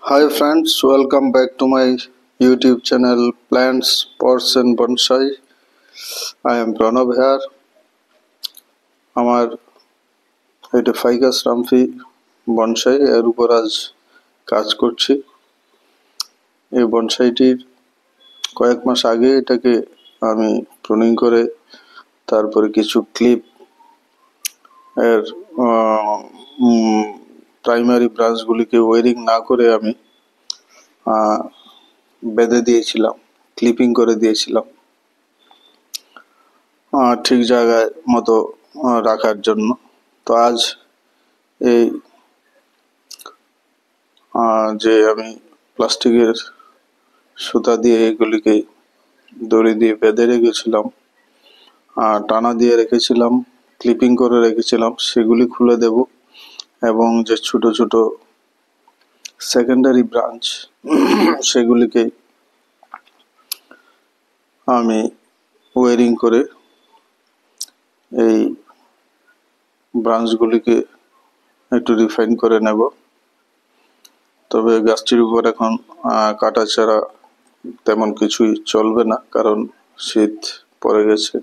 Hi friends, welcome back to my YouTube channel Plants, Pots and Bonsai. I am Pranav here. আমার এটা Ficus রামফি bonsai এর উপর আজ কাজ করছি। এই বনসাইটির কয়েক মাস আগে এটাকে আমি প্রুনিং করে তারপরে কিছু ক্লিপ এর প্রাইমারি ব্রাঞ্চগুলিকে ওয়ারিং না করে আমি বেঁধে দিয়েছিলাম, ক্লিপিং করে দিয়েছিলাম ঠিক জায়গায় মতো রাখার জন্য। তো আজ এই যে আমি প্লাস্টিকের সুতা দিয়ে এগুলিকে দড়ি দিয়ে বেঁধে রেখেছিলাম, টানা দিয়ে রেখেছিলাম, ক্লিপিং করে রেখেছিলাম, সেগুলি খুলে দেব এবং যে ছোট ছোট সেকেন্ডারি ব্রাঞ্চ সেগুলিকে আমি ওয়ারিং করে এই ব্রাঞ্চগুলিকে একটু রিফাইন করে নেব। তবে গাছটির উপর এখন কাটা ছাড়া তেমন কিছুই চলবে না, কারণ শীত পড়ে গেছে।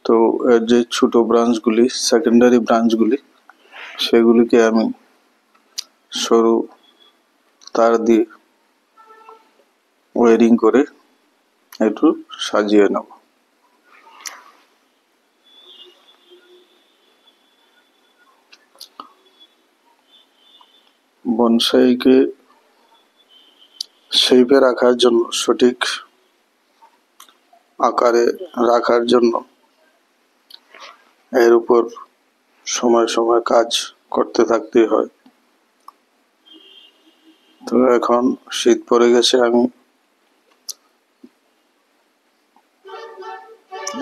তো এর যে ছোট ব্রাঞ্চগুলি, সেকেন্ডারি ব্রাঞ্চগুলি, সেগুলিকে আমি সরু তার দিয়ে ওয়ারিং করে একটু সাজিয়ে নেব। বনসাইকে শেপে রাখার জন্য, সঠিক আকারে রাখার জন্য এর উপর সময় সময় কাজ করতে থাকতে হয়। তো এখন শীত পড়ে গেছে, আমি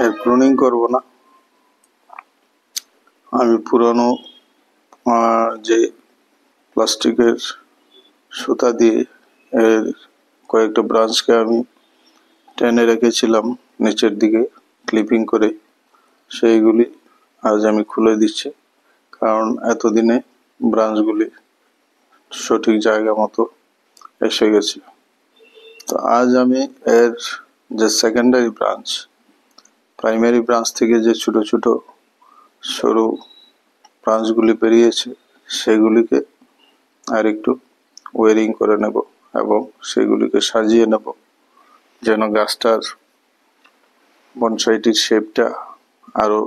এর প্রুনিং করব না। আমি পুরানো যে প্লাস্টিকের সুতা দিয়ে এর কয়েকটা ব্রাঞ্চকে আমি টেনে রেখেছিলাম নিচের দিকে ক্লিপিং করে, সেইগুলি আজ আমি খুলে দিচ্ছি, কারণ এতদিনে ব্রাঞ্চগুলি সঠিক জায়গা মতো এসে গেছে। তো আজ আমি এর যে সেকেন্ডারি ব্রাঞ্চ, প্রাইমারি ব্রাঞ্চ থেকে যে ছোট ছোট সরু ব্রাঞ্চগুলি বেরিয়েছে সেগুলিকে আর একটু ওয়ারিং করে নেব এবং সেগুলিকে সাজিয়ে নেব, যেন গাছটার বনসাইটির শেপটা আরো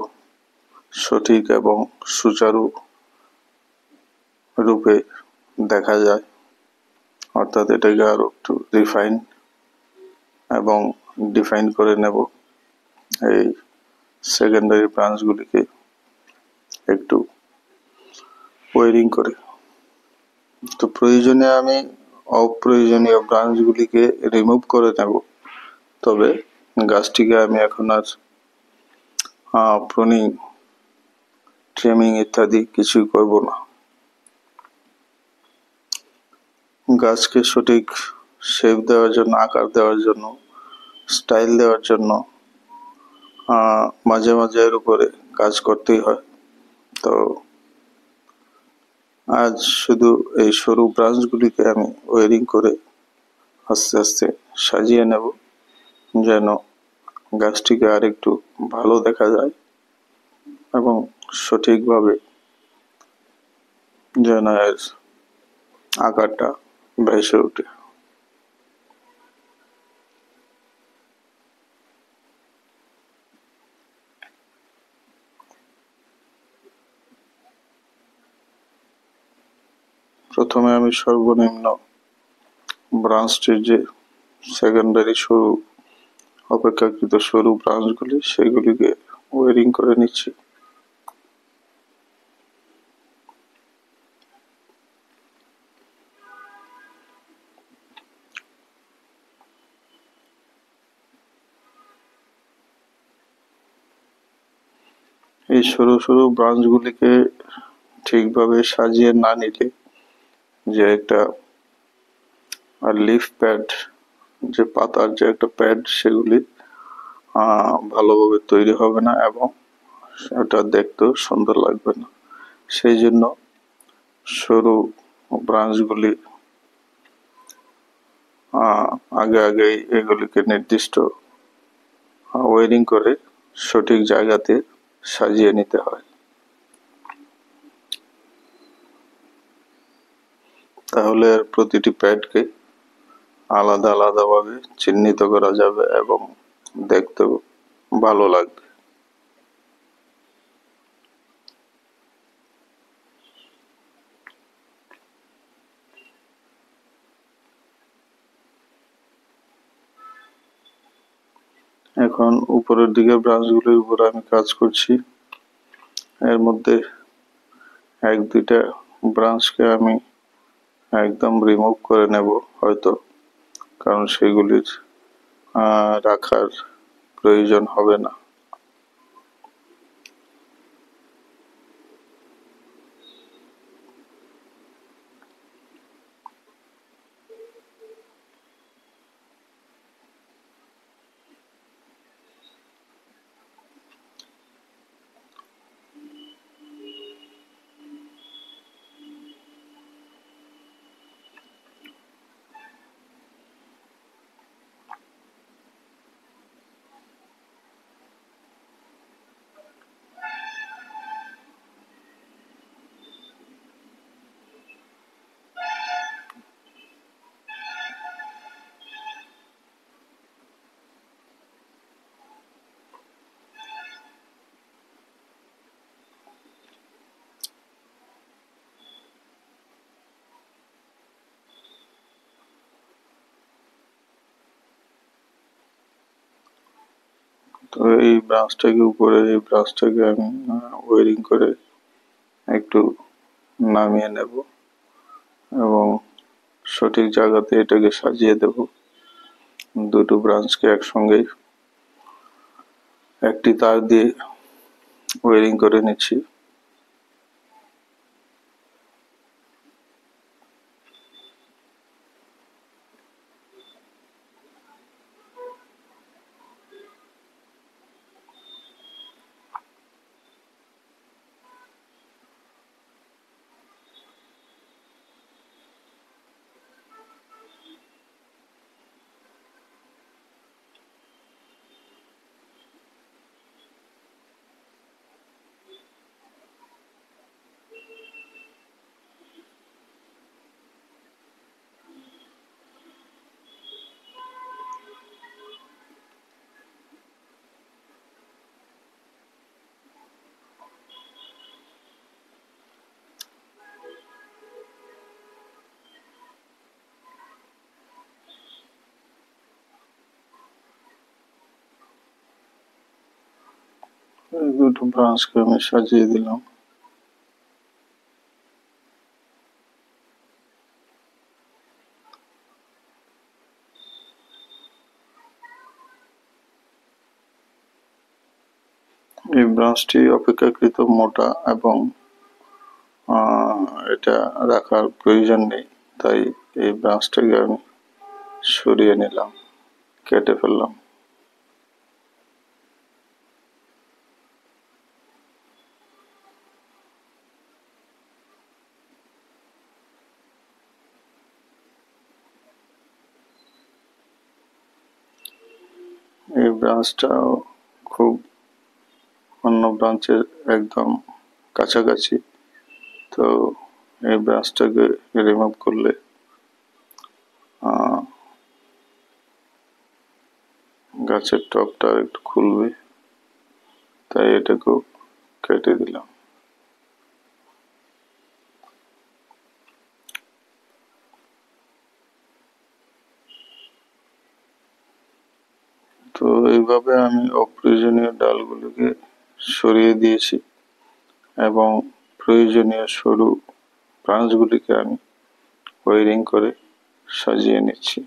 সঠিক এবং সুচারু রূপে দেখা যায়। অর্থাৎ এটাকে আরো একটু রিফাইন এবং ডিফাইন করে নেব। এই সেকেন্ডারি ব্রাঞ্চগুলিকে একটু ওয়ারিং করে। তো প্রয়োজনে আমি অপ্রয়োজনীয় ব্রাঞ্চগুলিকে রিমুভ করে নেব। তবে গাছটিকে আমি এখন আর প্রুনিং, ট্রিমিং ইত্যাদি কিছুই করব না। গাছকে সঠিক শেপ দেওয়ার জন্য, আকার দেওয়ার জন্য, স্টাইল দেওয়ার জন্য মাঝে মাঝে এর উপরে কাজ করতেই হয়। তো আজ শুধু এই সরু ব্রাঞ্চগুলিকে আমি ওয়ারিং করে আস্তে আস্তে সাজিয়ে নেব, যেন গাছটিকে আর একটু ভালো দেখা যায় এবং সঠিকভাবে যেন এর আকারটা ভেসে ওঠে। প্রথমে আমি সর্বনিম্ন ব্রাঞ্চটির যে সেকেন্ডারি সরু, অপেক্ষাকৃত সরু ব্রাঞ্চগুলি, সেগুলিকে ওয়ারিং করে নিচ্ছি। এই সরু সরু ব্রাঞ্চগুলিকে ঠিকভাবে সাজিয়ে না নিলে যে একটা লিফ প্যাড, যে পাতার যে একটা প্যাড, সেগুলি ভালোভাবে তৈরি হবে না এবং সেটা দেখতেও সুন্দর লাগবে না। সেই জন্য সরু ব্রাঞ্চগুলি আগে আগেই এগুলিকে নির্দিষ্ট ওয়ারিং করে সঠিক জায়গাতে সাজিয়ে নিতে হয়, তাহলে এর প্রতিটি প্যাডকে আলাদা আলাদাভাবে চিহ্নিত করা যাবে এবং দেখতেও ভালো লাগবে। এখন উপরের দিকে ব্রাঞ্চগুলির উপর আমি কাজ করছি। এর মধ্যে এক দুইটা ব্রাঞ্চকে আমি একদম রিমুভ করে নেব হয়তো, কারণ সেগুলির রাখার প্রয়োজন হবে না। তো এই ব্রাঞ্চটাকে উপরের এই ব্রাঞ্চটাকে আমি ওয়ারিং করে একটু নামিয়ে নেব এবং সঠিক জায়গাতে এটাকে সাজিয়ে দেব। দুটো ব্রাঞ্চকে একসঙ্গে একটি তার দিয়ে ওয়ারিং করে নিচ্ছি। এই দুটো ব্রাঞ্চকে আমি সাজিয়ে দিলাম। এই ব্রাঞ্চটি অপেক্ষাকৃত মোটা এবং এটা রাখার প্রয়োজন নেই, তাই এই ব্রাঞ্চটাকে আমি সরিয়ে নিলাম, কেটে ফেললাম। এই ব্রাঞ্চটাও খুব অন্য ব্রাঞ্চের একদম কাছাকাছি, তো এই ব্রাঞ্চটাকে রিমুভ করলে গাছের টপটা একটু খুলবে, তাই এটাকেও কেটে দিলাম। তো এইভাবে আমি অপ্রয়োজনীয় ডালগুলোকে সরিয়ে দিয়েছি এবং প্রয়োজনীয় সরু ব্রাঞ্চগুলিকে আমি ওয়ারিং করে সাজিয়ে নিচ্ছি।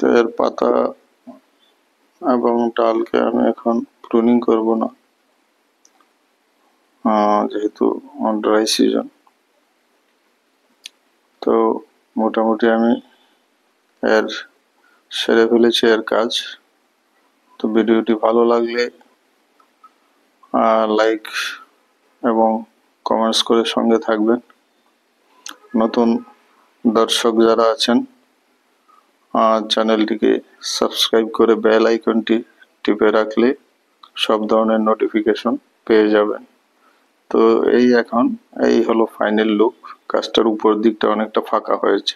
তো এর পাতা এবং ডালকে আমি এখন প্রুনিং করব না, যেহেতু ড্রাই সিজন। তো মোটামুটি আমি এর সেরে ফেলেছি এর কাজ। তো ভিডিওটি ভালো লাগলে লাইক এবং কমেন্টস করে সঙ্গে থাকবেন। নতুন দর্শক যারা আছেন চ্যানেলটিকে সাবস্ক্রাইব করে বেল আইকনটি টিপে রাখলে সব ধরনের নোটিফিকেশন পেয়ে যাবেন। তো এই হলো ফাইনাল লুক। কাজটার উপর দিকটা অনেকটা ফাঁকা হয়েছে।